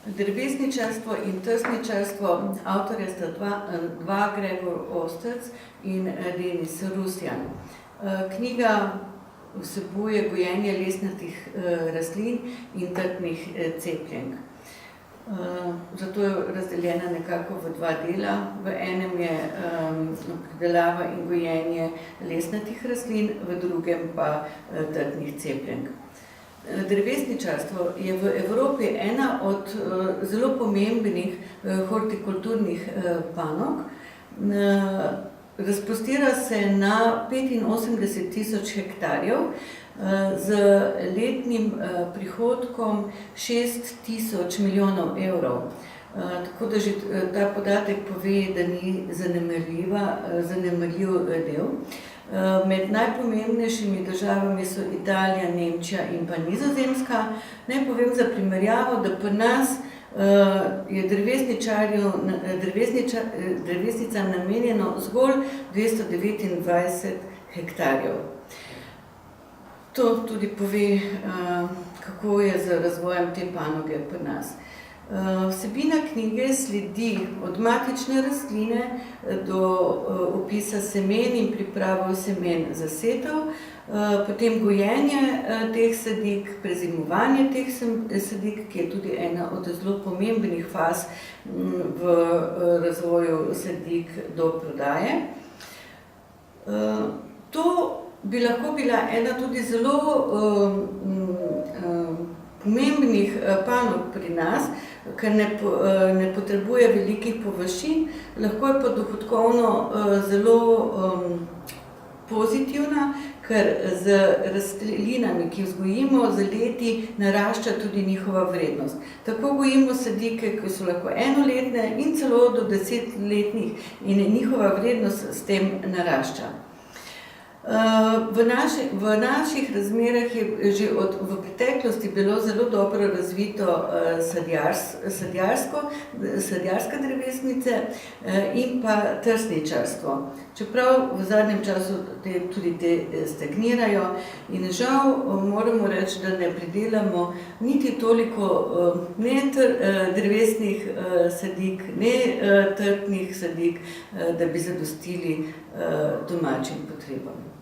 Drevesničarstvo in trsničarstvo, avtorja sta dva, Gregor Ostrc in Denis Rusjan. Knjiga vsebuje gojenje lesnatih rastlin in trdnih cepljenk. Zato je razdeljena nekako v dva dela. V enem je pridelava in gojenje lesnatih rastlin, v drugem pa trdnih cepljenk. Drevesničarstvo je v Evropi ena od zelo pomembnih hortikulturnih panog. Razprostira se na 85.000 hektarjev z letnim prihodkom 6.000 milijonov evrov. Tako da že ta podatek pove, da ni zanemarljiv del. Med najpomembnejšimi državami so Italija, Nemčija in pa Nizozemska. Naj povem za primerjavo, da pri nas je drevesnicam namenjeno zgolj 229 hektarjev. To tudi pove, kako je z razvojem te panoge pri nas. Vsebina knjige sledi od matične rastline do opisa semen in pripravo semen za setev, potem gojenje teh sadik, prezimovanje teh sadik, ki je tudi ena od zelo pomembnih faz v razvoju sadik do prodaje. To bi lahko bila ena tudi zelo pomembnih panog pri nas, ker ne potrebuje velikih površin, lahko je pa dohodkovno zelo pozitivna, ker z rastlinami, ki vzgojimo, z leti narašča tudi njihova vrednost. Tako gojimo sadike, ki so lahko enoletne in celo do 10-letnih in njihova vrednost s tem narašča. V naših razmerah je že v preteklosti bilo zelo dobro razvito sadjarska drevesnice in pa trsničarstvo. Čeprav v zadnjem času tudi te stagnirajo in žal moramo reči, da ne pridelamo niti toliko ne drevesnih sadik, ne trdnih sadik, da bi zadostili domačim potrebam.